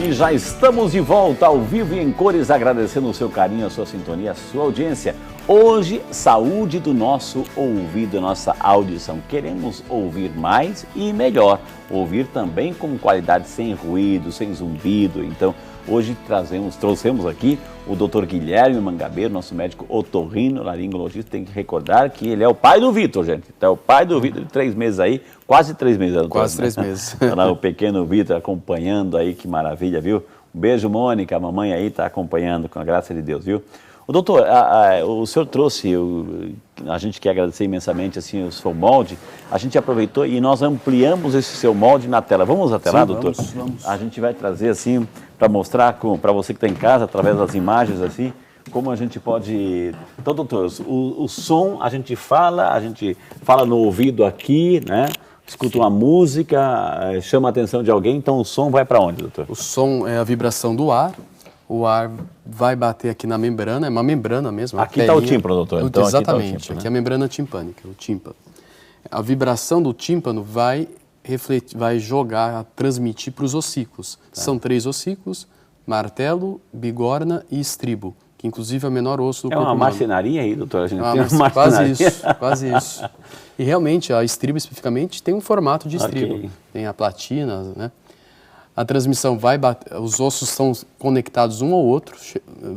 E já estamos de volta ao vivo e em cores, agradecendo o seu carinho, a sua sintonia, a sua audiência. Hoje, saúde do nosso ouvido, nossa audição. Queremos ouvir mais e melhor. Ouvir também com qualidade, sem ruído, sem zumbido. Então, hoje trouxemos aqui o Dr. Guilherme Mangabeira, nosso médico otorrino, laringologista. Tem que recordar que ele é o pai do Vitor, gente. Então, é o pai do Vitor de 3 meses aí, quase 3 meses. Doutor, quase 3 meses. O pequeno Vitor acompanhando aí, que maravilha, viu? Um beijo, Mônica, a mamãe aí está acompanhando, com a graça de Deus, viu? O doutor, o senhor trouxe, a gente quer agradecer imensamente assim, o seu molde, a gente aproveitou e nós ampliamos esse seu molde na tela. Vamos até lá, doutor? Vamos. A gente vai trazer assim, para mostrar para você que está em casa, através das imagens assim, como a gente pode... Então, doutor, o som, a gente fala no ouvido aqui, né? Escuta uma música, chama a atenção de alguém, então o som vai para onde, doutor? O som é a vibração do ar. O ar vai bater aqui na membrana, é uma membrana mesmo. Aqui está o tímpano, doutor. Então, exatamente, aqui, tá o tímpano, aqui é a membrana timpânica, o tímpano. A vibração do tímpano vai transmitir para os ossículos. Tá. São 3 ossículos, martelo, bigorna e estribo, que inclusive é o menor osso do corpo humano. É uma marcenaria aí, doutor? A gente tem uma marcenaria. Quase isso. E realmente, a estribo especificamente tem um formato de estribo. Okay. Tem a platina, né? A transmissão vai bater, os ossos estão conectados um ao outro,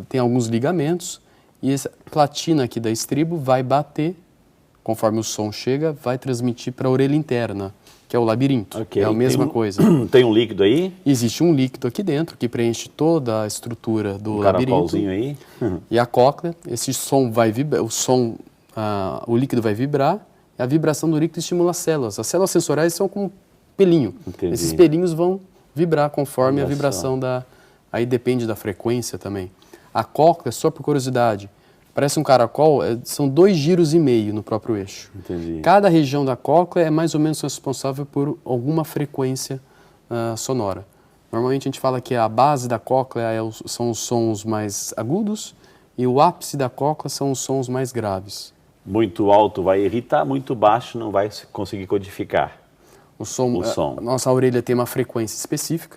tem alguns ligamentos, e essa platina aqui da estribo vai bater, conforme o som chega, vai transmitir para a orelha interna, que é o labirinto. Okay. É a mesma coisa. Tem um líquido aí? Existe um líquido aqui dentro que preenche toda a estrutura do labirinto. Caracolzinho aí. E a cóclea, esse som vai vibrar, o líquido vai vibrar, e a vibração do líquido estimula as células. As células sensoriais são como um pelinho. Entendi. Esses pelinhos vão vibrar conforme a vibração da... Aí depende da frequência também. A cóclea, só por curiosidade, parece um caracol, são 2,5 giros no próprio eixo. Entendi. Cada região da cóclea é mais ou menos responsável por alguma frequência sonora. Normalmente a gente fala que a base da cóclea são os sons mais agudos e o ápice da cóclea são os sons mais graves. Muito alto vai irritar, muito baixo não vai conseguir codificar. O som. Nossa orelha tem uma frequência específica,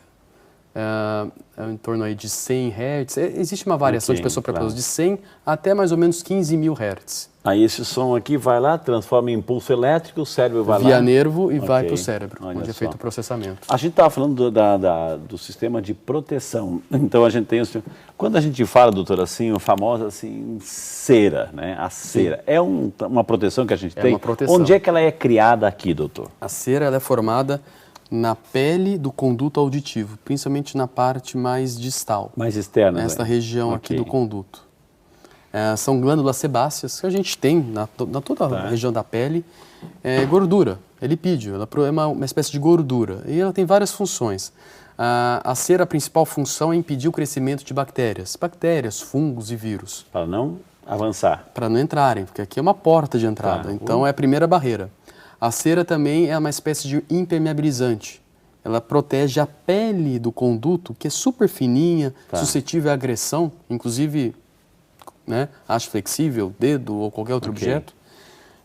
em torno aí de 100 Hz. Existe uma variação de pessoa para pessoa, de 100 até mais ou menos 15.000 Hz. Aí esse som aqui vai lá, transforma em impulso elétrico, o cérebro vai lá... Via nervo e vai para o cérebro, onde é feito o processamento. A gente estava falando do sistema de proteção. Então a gente tem... Quando a gente fala, doutor, assim, o famoso assim, cera, né? A cera. Sim. É uma proteção que a gente tem? É uma proteção. Onde é que ela é criada aqui, doutor? A cera ela é formada na pele do conduto auditivo, principalmente na parte mais distal. Mais externa. Nesta região aqui do conduto. São glândulas sebáceas que a gente tem na toda a região da pele. Gordura, é lipídio, ela é uma espécie de gordura e ela tem várias funções. A cera, a principal função é impedir o crescimento de bactérias, fungos e vírus. Para não avançar. Para não entrarem, porque aqui é uma porta de entrada, então é a primeira barreira. A cera também é uma espécie de impermeabilizante. Ela protege a pele do conduto, que é super fininha, suscetível à agressão, inclusive... né, haste flexível, dedo ou qualquer outro objeto.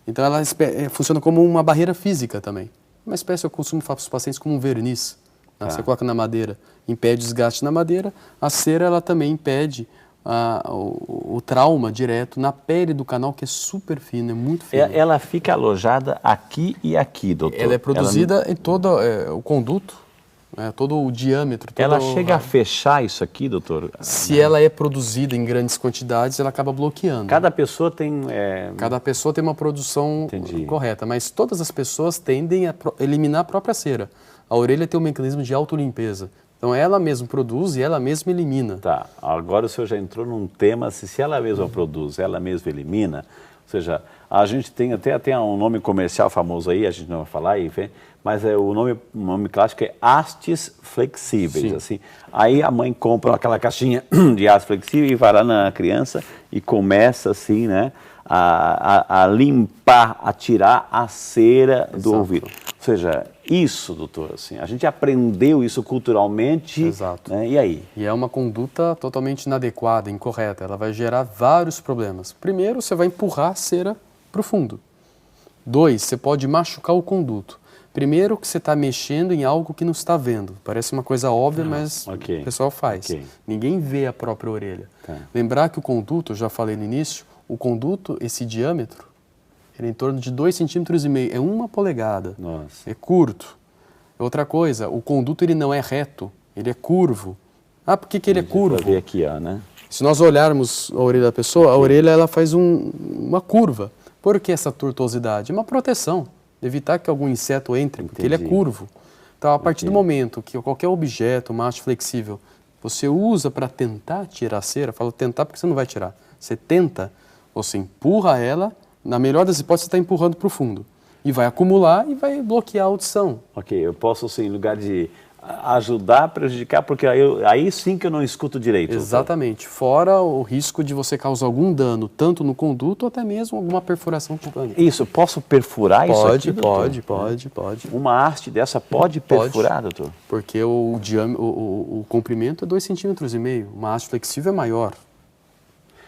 Então ela funciona como uma barreira física também. Uma espécie, eu costumo falar para os pacientes, como um verniz. Né? Você coloca na madeira, impede desgaste na madeira. A cera ela também impede o trauma direto na pele do canal, que é super fino, é muito fino. Ela fica alojada aqui e aqui, doutor? Ela é produzida em todo o conduto. Todo o diâmetro. Ela chega a fechar isso aqui, doutor? Se ela é produzida em grandes quantidades, ela acaba bloqueando. Cada pessoa tem... Cada pessoa tem uma produção correta, mas todas as pessoas tendem a eliminar a própria cera. A orelha tem um mecanismo de autolimpeza. Então ela mesma produz e ela mesma elimina. Tá, agora o senhor já entrou num tema, se ela mesma produz, ela mesma elimina, ou seja, a gente tem até um nome comercial famoso aí, a gente não vai falar, mas o nome clássico é hastes flexíveis. Assim. Aí a mãe compra aquela caixinha de haste flexível e vai lá na criança e começa assim, né, a limpar, a tirar a cera do ouvido. Ou seja, isso, doutor, assim, a gente aprendeu isso culturalmente. Exato. Né, e aí? E é uma conduta totalmente inadequada, incorreta. Ela vai gerar vários problemas. Primeiro, você vai empurrar a cera para o fundo. 2, você pode machucar o conduto. Primeiro que você está mexendo em algo que não está vendo. Parece uma coisa óbvia, mas o pessoal faz. Ninguém vê a própria orelha. Lembrar que o conduto, eu já falei no início, o conduto, esse diâmetro, ele é em torno de 2,5 centímetros, é 1 polegada. É curto. Outra coisa, o conduto ele não é reto, ele é curvo. Ah, por que ele é curvo? Ver aqui, ó, né? Se nós olharmos a orelha da pessoa, a orelha ela faz uma curva. Por que essa tortuosidade? É uma proteção, evitar que algum inseto entre, porque ele é curvo. Então, a partir do momento que qualquer objeto, uma haste flexível, você usa para tentar tirar a cera, falo tentar porque você não vai tirar. Você tenta, você empurra ela, na melhor das hipóteses, você está empurrando para o fundo. E vai acumular e vai bloquear a audição. Ok, eu posso, assim, em lugar de ajudar a prejudicar, porque aí sim que eu não escuto direito. Exatamente. Fora o risco de você causar algum dano, tanto no conduto ou até mesmo alguma perfuração cutânea. Isso, posso perfurar isso aqui, doutor? Pode. Uma haste dessa pode perfurar, doutor? Porque o comprimento é 2,5 centímetros. Uma haste flexível é maior.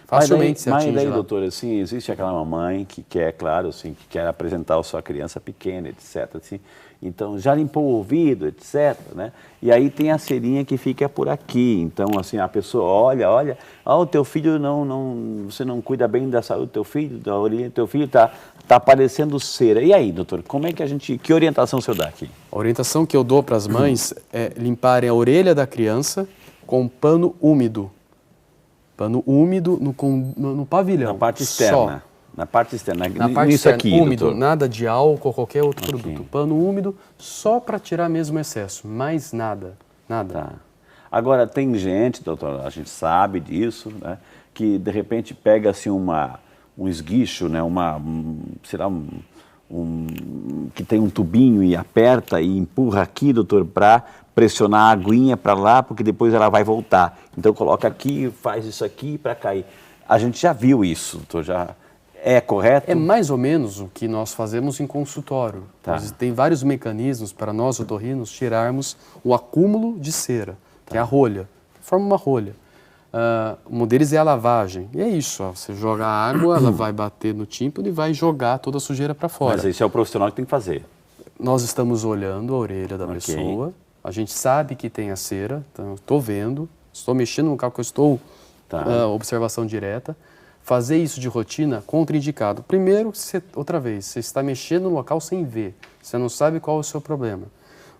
Facilmente se atinge. Mas daí, doutor, assim, existe aquela mamãe que quer, claro, assim, que quer apresentar a sua criança pequena, etc. Assim, então, já limpou o ouvido, etc. Né? E aí tem a cerinha que fica por aqui. Então, assim, a pessoa olha, o teu filho você não cuida bem da saúde do teu filho, da orelha do teu filho, tá aparecendo cera. E aí, doutor, como é que que orientação o senhor dá aqui? A orientação que eu dou para as mães é limparem a orelha da criança com pano úmido. Pano úmido no pavilhão. Na parte externa. Só. Na parte externa. Na parte Isso externa, aqui, úmido, doutor. nada de álcool ou qualquer outro produto. Pano úmido só para tirar mesmo o excesso, mais nada. Tá. Agora, tem gente, doutor, a gente sabe disso, né, que de repente pega assim um esguicho, né, que tem um tubinho e aperta e empurra aqui, doutor, para pressionar a aguinha para lá, porque depois ela vai voltar. Então coloca aqui, faz isso aqui para cair. A gente já viu isso, doutor, já é correto? É mais ou menos o que nós fazemos em consultório. Tem vários mecanismos para nós, otorrinos, tirarmos o acúmulo de cera, que é a rolha, forma uma rolha. Um deles é a lavagem. E é isso, você joga a água, ela vai bater no tímpano e vai jogar toda a sujeira para fora. Mas isso é o profissional que tem que fazer. Nós estamos olhando a orelha da pessoa, a gente sabe que tem a cera, então estou vendo, estou mexendo no local que eu estou, observação direta. Fazer isso de rotina, contraindicado. Primeiro, outra vez, você está mexendo no local sem ver, você não sabe qual é o seu problema.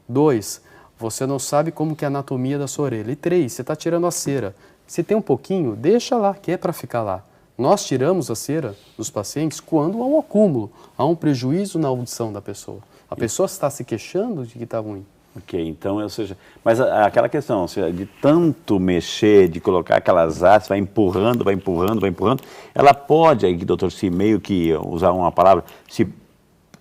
2, você não sabe como que é a anatomia da sua orelha. E 3, você está tirando a cera. Se tem um pouquinho, deixa lá, que é para ficar lá. Nós tiramos a cera dos pacientes quando há um acúmulo, há um prejuízo na audição da pessoa. A pessoa está se queixando de que está ruim. Ok, então, ou seja, mas aquela questão, ou seja, de tanto mexer, de colocar aquelas hastes, vai empurrando, ela pode, aí, doutor, se meio que usar uma palavra, se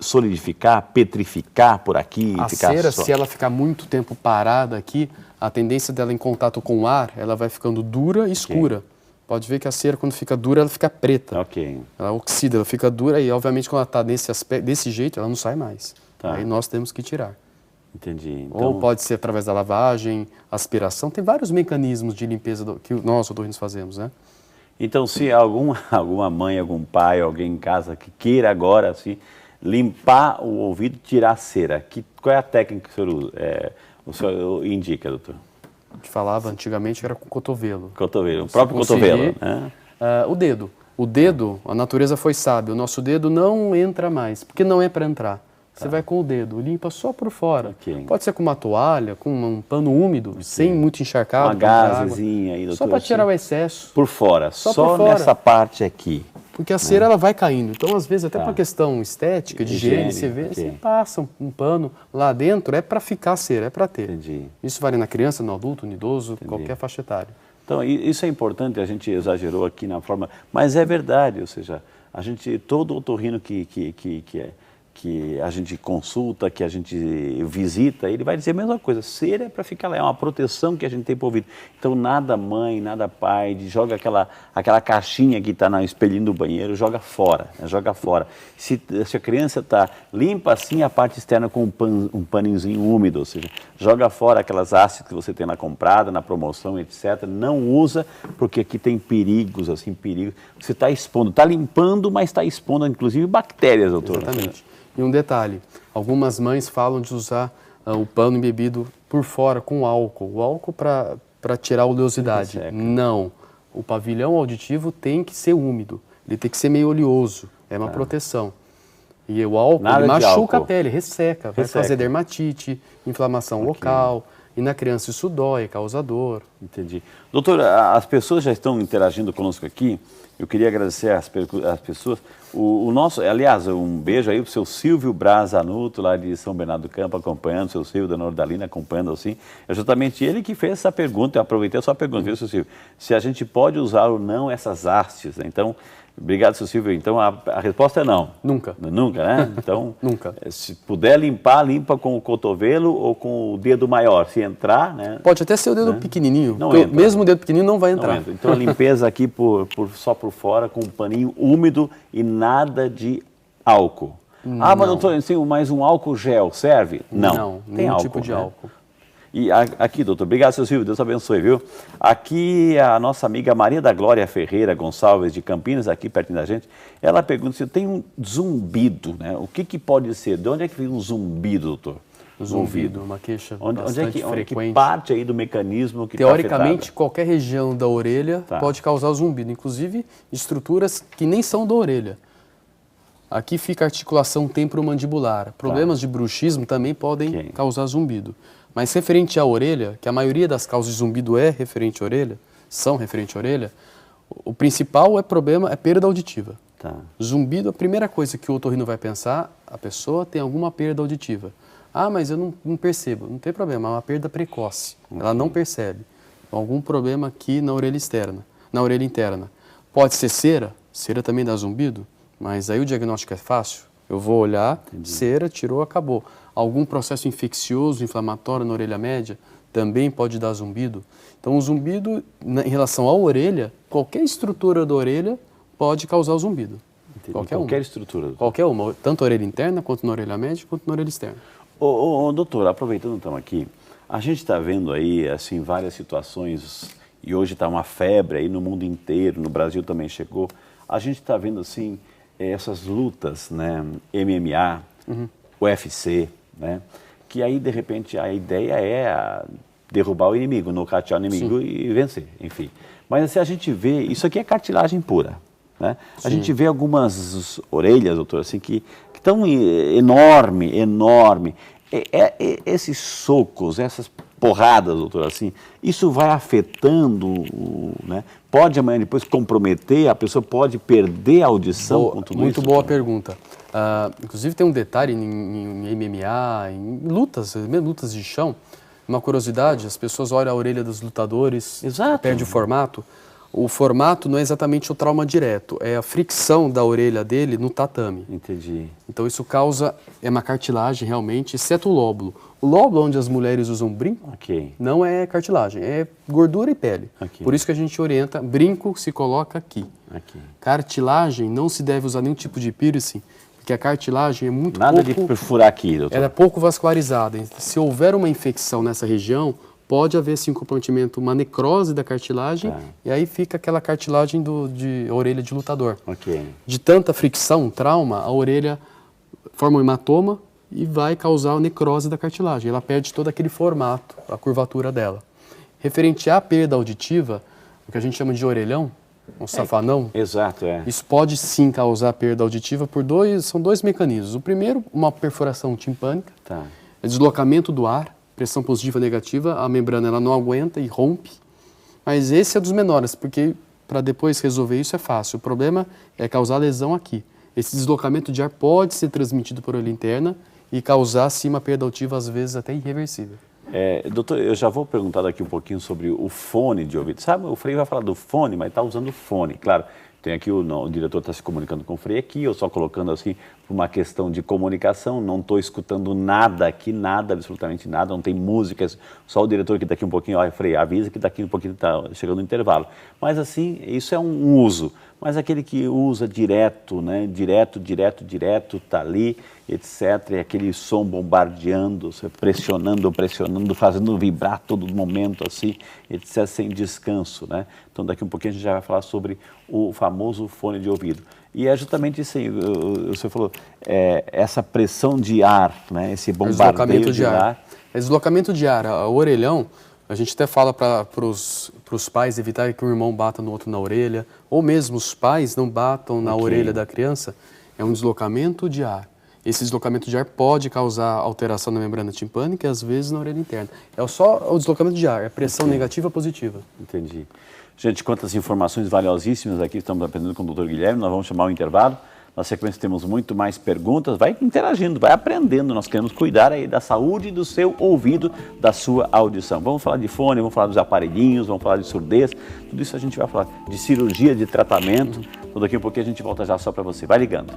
solidificar, petrificar por aqui. A cera, se ela ficar muito tempo parada aqui, a tendência dela em contato com o ar, ela vai ficando dura e escura. Pode ver que a cera, quando fica dura, ela fica preta. Ela oxida, ela fica dura e, obviamente, quando ela está desse jeito, ela não sai mais. Aí nós temos que tirar. Entendi. Então... Ou pode ser através da lavagem, aspiração, tem vários mecanismos de limpeza que nós, otorrinos, fazemos, né? Então, se alguma mãe, algum pai, alguém em casa que queira agora, assim, limpar o ouvido, tirar a cera, qual é a técnica que o senhor indica, doutor? A gente falava antigamente que era com o cotovelo. O próprio cotovelo, né? O dedo. O dedo, a natureza foi sábia, o nosso dedo não entra mais, porque não é para entrar. Você vai com o dedo, limpa só por fora. Pode ser com uma toalha, com um pano úmido, sem muito encharcado. Uma gazezinha aí, doutor. Só para tirar o excesso. Por fora, só nessa parte aqui. Porque a cera ela vai caindo. Então, às vezes, até por uma questão estética, de higiene, você passa um pano lá dentro, é para ficar a cera, é para ter. Isso vale na criança, no adulto, no idoso, qualquer faixa etária. Então, isso é importante, a gente exagerou aqui na forma, mas é verdade, ou seja, todo otorrino que a gente consulta, que a gente visita, ele vai dizer a mesma coisa, cera é para ficar lá, é uma proteção que a gente tem para o ouvido. Então nada mãe, nada pai, joga aquela caixinha que está no espelhinho do banheiro, joga fora, né? Joga fora. Se a criança está limpa assim, a parte externa com um paninhozinho úmido, ou seja, joga fora aquelas hastes que você tem na comprada, na promoção, etc. Não usa, porque aqui tem perigos, assim, perigos. Você está expondo, está limpando, mas está expondo inclusive bactérias, doutor. Exatamente. E um detalhe, algumas mães falam de usar o pano embebido por fora com álcool. O álcool para tirar a oleosidade. Não. O pavilhão auditivo tem que ser úmido. Ele tem que ser meio oleoso. É uma proteção. E o álcool machuca a pele, resseca. Vai fazer dermatite, inflamação local. E na criança isso dói, causa dor. Entendi. Doutor, as pessoas já estão interagindo conosco aqui. Eu queria agradecer às pessoas. O nosso, aliás, um beijo aí para o seu Silvio Braz Anuto, lá de São Bernardo do Campo, acompanhando, o seu Silvio da Nordalina, acompanhando assim. É justamente ele que fez essa pergunta, eu aproveitei a sua pergunta, viu, seu Silvio? Se a gente pode usar ou não essas hastes, né? Então, obrigado, seu Silvio. Então, a resposta é não. Nunca. Nunca, né? Então, nunca. Se puder limpar, limpa com o cotovelo ou com o dedo maior. Se entrar, né? Pode até ser o dedo pequenininho. Não entra. Mesmo o dedo pequenininho não vai entrar. Não entra. Então, a limpeza aqui só por fora, com um paninho úmido e nada de álcool. Mas doutor, mais um álcool gel serve? Não. Tem nenhum tipo de álcool. E aqui, doutor, obrigado, seu Silvio, Deus abençoe, viu? Aqui a nossa amiga Maria da Glória Ferreira Gonçalves, de Campinas, aqui pertinho da gente, ela pergunta se tem um zumbido, né? O que pode ser? De onde é que vem um zumbido, doutor? Zumbido, uma queixa bastante frequente. Onde é que parte aí do mecanismo que teoricamente, qualquer região da orelha pode causar zumbido, inclusive estruturas que nem são da orelha. Aqui fica a articulação temporomandibular. Problemas de bruxismo também podem causar zumbido. Mas referente à orelha, que a maioria das causas de zumbido é referente à orelha, são referente à orelha, o principal problema é perda auditiva. Zumbido, a primeira coisa que o otorrino vai pensar, a pessoa tem alguma perda auditiva. Mas eu não percebo. Não tem problema, é uma perda precoce. Ela não percebe. Algum problema aqui na orelha externa, na orelha interna. Pode ser cera, cera também dá zumbido, mas aí o diagnóstico é fácil. Eu vou olhar, cera, tirou, acabou. Algum processo infeccioso, inflamatório na orelha média também pode dar zumbido. Então, o zumbido, em relação à orelha, qualquer estrutura da orelha pode causar o zumbido. Qualquer estrutura. Qualquer uma, tanto a orelha interna, quanto na orelha média, quanto na orelha externa. Doutor, aproveitando que estamos aqui, a gente está vendo aí, assim, várias situações, e hoje está uma febre aí no mundo inteiro, no Brasil também chegou. A gente está vendo, assim, essas lutas, né, MMA, UFC, né, que aí, de repente, a ideia é derrubar o inimigo, nocautear o inimigo e vencer, enfim. Mas assim, a gente vê, isso aqui é cartilagem pura, né? A gente vê algumas orelhas, doutor, assim, que estão enorme. Esses socos, essas porradas, doutor, assim, isso vai afetando, né? Pode amanhã depois comprometer, a pessoa pode perder a audição com tudo isso? Muito boa pergunta. Inclusive tem um detalhe em MMA, em lutas, mesmo lutas de chão, uma curiosidade, as pessoas olham a orelha dos lutadores, perde o formato. O formato não é exatamente o trauma direto, é a fricção da orelha dele no tatame. Entendi. Então isso causa, é uma cartilagem realmente, exceto o lóbulo. O lóbulo onde as mulheres usam brinco, não é cartilagem, é gordura e pele. Por isso que a gente orienta, brinco se coloca aqui. Cartilagem não se deve usar nenhum tipo de piercing, porque a cartilagem é muito Nada de perfurar aqui, doutor. Ela é pouco vascularizada. Se houver uma infecção nessa região, pode haver sim um comprometimento, uma necrose da cartilagem, e aí fica aquela cartilagem de orelha de lutador. De tanta fricção, trauma, a orelha forma um hematoma e vai causar a necrose da cartilagem. Ela perde todo aquele formato, a curvatura dela. Referente à perda auditiva, o que a gente chama de orelhão, um safanão. Isso pode sim causar perda auditiva por são dois mecanismos. O primeiro, uma perfuração timpânica, deslocamento do ar, pressão positiva e negativa, a membrana ela não aguenta e rompe. Mas esse é dos menores, porque para depois resolver isso é fácil. O problema é causar lesão aqui. Esse deslocamento de ar pode ser transmitido por orelha interna e causar sim uma perda auditiva, às vezes até irreversível. Doutor, eu já vou perguntar daqui um pouquinho sobre o fone de ouvido. Sabe, o Frei vai falar do fone, mas está usando o fone. Claro, tem aqui o diretor está se comunicando com o Frei aqui, eu só colocando assim, por uma questão de comunicação, não estou escutando nada aqui, nada, absolutamente nada, não tem música, só o diretor que daqui um pouquinho, olha, Frei, avisa que daqui um pouquinho está chegando o intervalo. Mas assim, isso é um uso. mas aquele que usa direto, né? Direto, tá ali, etc. E aquele som bombardeando, pressionando, fazendo vibrar todo momento, assim, etc. Sem descanso, né? Então, daqui um pouquinho a gente já vai falar sobre o famoso fone de ouvido. E é justamente isso aí, você falou, essa pressão de ar, né? Esse bombardeio de ar. Deslocamento de ar, o orelhão, a gente até fala para os pais evitarem que um irmão bata no outro na orelha, ou mesmo os pais não batam na orelha da criança, é um deslocamento de ar. Esse deslocamento de ar pode causar alteração na membrana timpânica e às vezes na orelha interna. É só o deslocamento de ar, é pressão negativa ou positiva. Entendi. Gente, quantas informações valiosíssimas aqui estamos aprendendo com o Dr. Guilherme, nós vamos chamar o intervalo. Na sequência temos muito mais perguntas, vai interagindo, vai aprendendo, nós queremos cuidar aí da saúde do seu ouvido, da sua audição. Vamos falar de fone, vamos falar dos aparelhinhos, vamos falar de surdez, tudo isso a gente vai falar, de cirurgia, de tratamento, então daqui a pouquinho a gente volta já só para você, vai ligando.